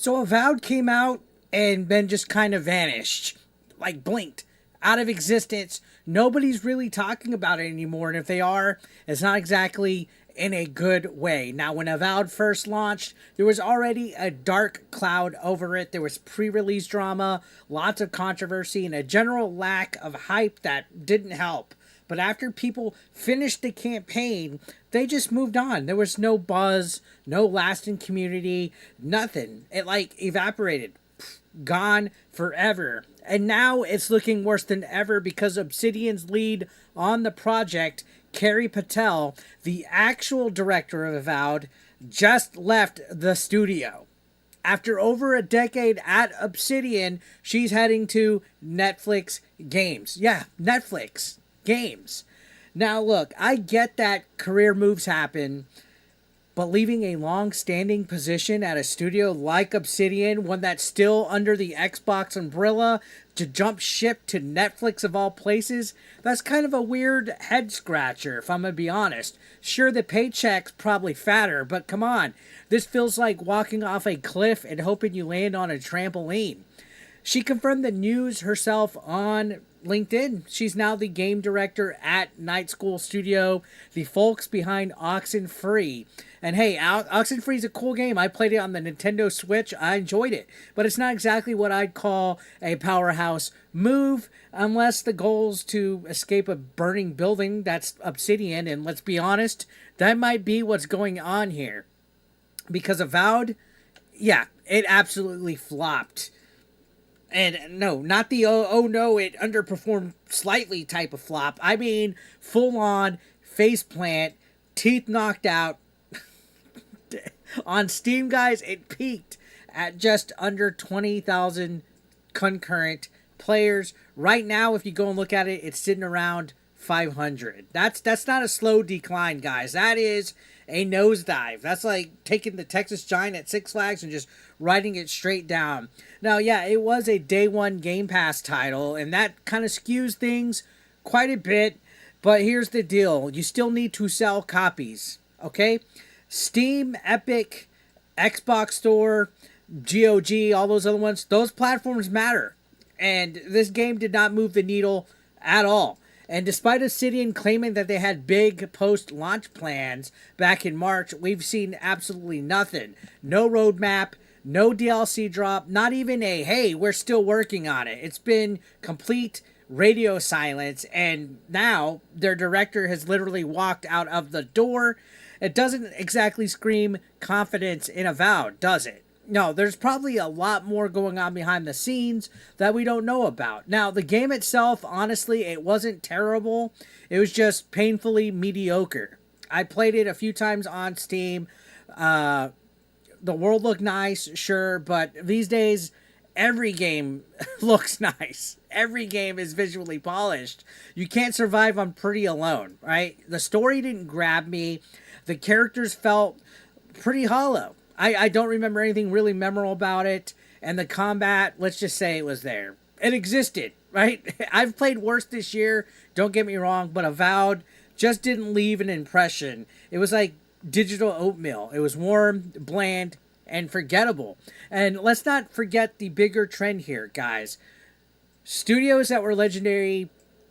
So Avowed came out and then just kind of vanished, like blinked out of existence. Nobody's really talking about it anymore, and if they are, it's not exactly in a good way. Now, when Avowed first launched, there was already a dark cloud over it. There was pre-release drama, lots of controversy, and a general lack of hype that didn't help. But after people finished the campaign, they just moved on. There was no buzz, no lasting community, nothing. It like evaporated, gone forever. And now it's looking worse than ever because Obsidian's lead on the project, Carrie Patel, the actual director of Avowed, just left the studio. After over a decade at Obsidian, she's heading to Netflix Games. Yeah, Netflix Games. Now, look, I get that career moves happen, but leaving a long-standing position at a studio like Obsidian, one that's still under the Xbox umbrella, to jump ship to Netflix of all places, that's kind of a weird head-scratcher, if I'm going to be honest. Sure, the paycheck's probably fatter, but come on. This feels like walking off a cliff and hoping you land on a trampoline. She confirmed the news herself on LinkedIn. She's now the game director at Night School Studio, the folks behind Oxenfree. And hey, Oxenfree is a cool game. I played it on the Nintendo Switch. I enjoyed it. But it's not exactly what I'd call a powerhouse move, unless the goal's to escape a burning building. That's Obsidian. And let's be honest, that might be what's going on here. Because Avowed, yeah, it absolutely flopped. And no, not the oh no, it underperformed slightly type of flop. I mean, full on face plant, teeth knocked out. On Steam, guys, it peaked at just under 20,000 concurrent players. Right now, if you go and look at it, it's sitting around 500. That's not a slow decline, guys. That is a nosedive. That's like taking the Texas Giant at Six Flags and just riding it straight down. Now, yeah, it was a day one Game Pass title, and that kind of skews things quite a bit. But here's the deal. You still need to sell copies, okay? Steam, Epic, Xbox Store, GOG, all those other ones, those platforms matter. And this game did not move the needle at all. And despite Obsidian claiming that they had big post-launch plans back in March, we've seen absolutely nothing. No roadmap, no DLC drop, not even a, hey, we're still working on it. It's been complete radio silence, and now their director has literally walked out of the door. It doesn't exactly scream confidence in Avowed, does it? No, there's probably a lot more going on behind the scenes that we don't know about. Now, the game itself, honestly, it wasn't terrible. It was just painfully mediocre. I played it a few times on Steam. The world looked nice, sure, but these days, every game looks nice. Every game is visually polished. You can't survive on pretty alone, right? The story didn't grab me. The characters felt pretty hollow. I don't remember anything really memorable about it. And the combat, let's just say it was there. It existed, right? I've played worse this year, don't get me wrong, but Avowed just didn't leave an impression. It was like digital oatmeal. It was warm, bland, and forgettable. And let's not forget the bigger trend here, guys. Studios that were legendary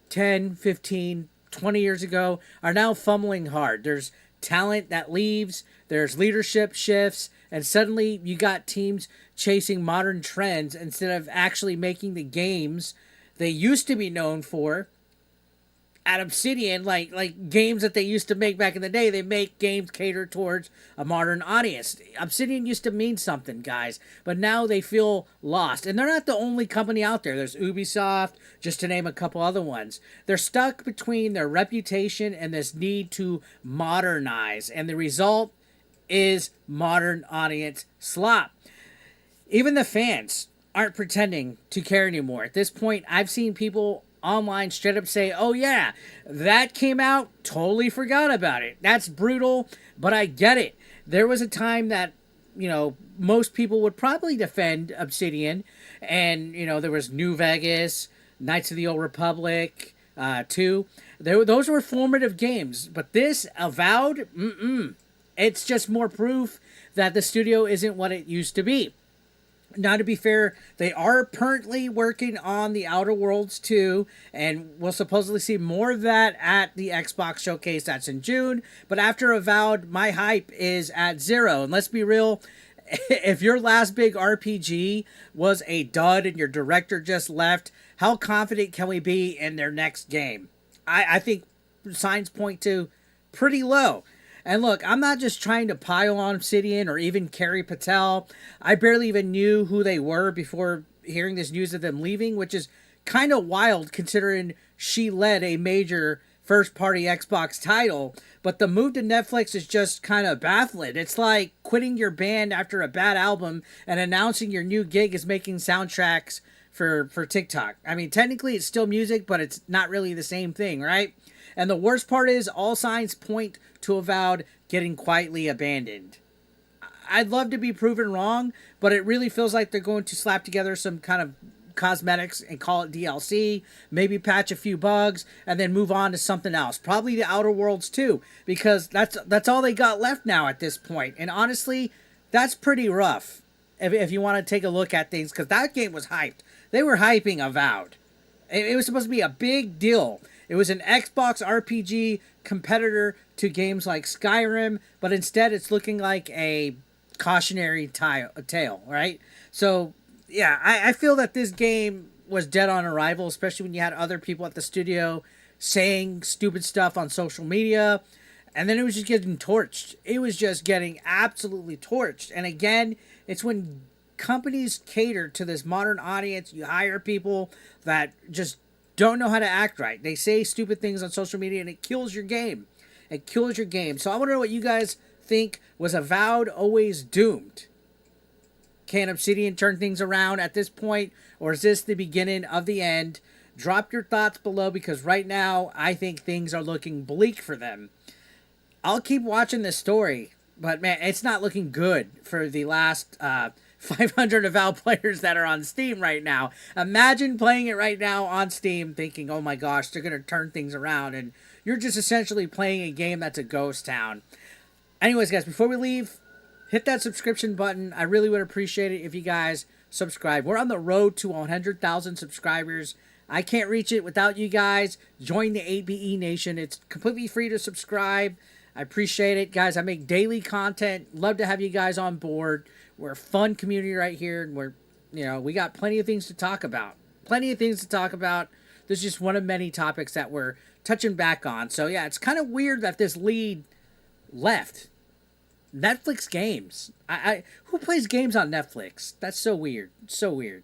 10, 15, 20 years ago are now fumbling hard. There's talent that leaves, there's leadership shifts, and suddenly you got teams chasing modern trends instead of actually making the games they used to be known for. At Obsidian, like games that they used to make back in the day, they make games catered towards a modern audience. Obsidian used to mean something, guys, but now they feel lost. And they're not the only company out there. There's Ubisoft, just to name a couple other ones. They're stuck between their reputation and this need to modernize, and the result is modern audience slop. Even the fans aren't pretending to care anymore. At this point, I've seen people online straight up say, oh yeah, that came out, totally forgot about it. That's brutal, but I get it. There was a time that, most people would probably defend Obsidian, and, there was New Vegas, Knights of the Old Republic, 2. Those were formative games, but this, Avowed, it's just more proof that the studio isn't what it used to be. Now, to be fair, they are currently working on the Outer Worlds 2, and we'll supposedly see more of that at the Xbox Showcase that's in June. But after Avowed, my hype is at zero. And let's be real, if your last big RPG was a dud and your director just left, how confident can we be in their next game? I think signs point to pretty low. And look, I'm not just trying to pile on Obsidian or even Carrie Patel. I barely even knew who they were before hearing this news of them leaving, which is kind of wild considering she led a major first party Xbox title. But the move to Netflix is just kind of baffling. It's like quitting your band after a bad album and announcing your new gig is making soundtracks for TikTok. I mean, technically it's still music, but it's not really the same thing, right? And the worst part is all signs point to Avowed getting quietly abandoned. I'd love to be proven wrong, but it really feels like they're going to slap together some kind of cosmetics and call it DLC, maybe patch a few bugs, and then move on to something else. Probably the Outer Worlds too, because that's all they got left now at this point. And honestly, that's pretty rough if you want to take a look at things, because that game was hyped. They were hyping Avowed. It was supposed to be a big deal. It was an Xbox RPG competitor to games like Skyrim, but instead it's looking like a cautionary tale, right? So, yeah, I feel that this game was dead on arrival, especially when you had other people at the studio saying stupid stuff on social media, and then it was just getting torched. It was just getting absolutely torched. And again, it's when companies cater to this modern audience. You hire people that just don't know how to act right. They say stupid things on social media and it kills your game. It kills your game. So I want to know what you guys think. Was Avowed always doomed? Can Obsidian turn things around at this point, or is this the beginning of the end? Drop your thoughts below, because right now I think things are looking bleak for them. I'll keep watching this story, but man, it's not looking good for the last 500 Avowed players that are on Steam right now. Imagine playing it right now on Steam thinking, oh my gosh, they're going to turn things around, and you're just essentially playing a game that's a ghost town. Anyways, guys, before we leave, hit that subscription button. I really would appreciate it if you guys subscribe. We're on the road to 100,000 subscribers. I can't reach it without you guys. Join the ABE Nation. It's completely free to subscribe. I appreciate it, guys. I make daily content. Love to have you guys on board. We're a fun community right here, and we got plenty of things to talk about. Plenty of things to talk about. This is just one of many topics that we're touching back on. So yeah, it's kind of weird that this lead left. Netflix games. Who plays games on Netflix? That's so weird. So weird.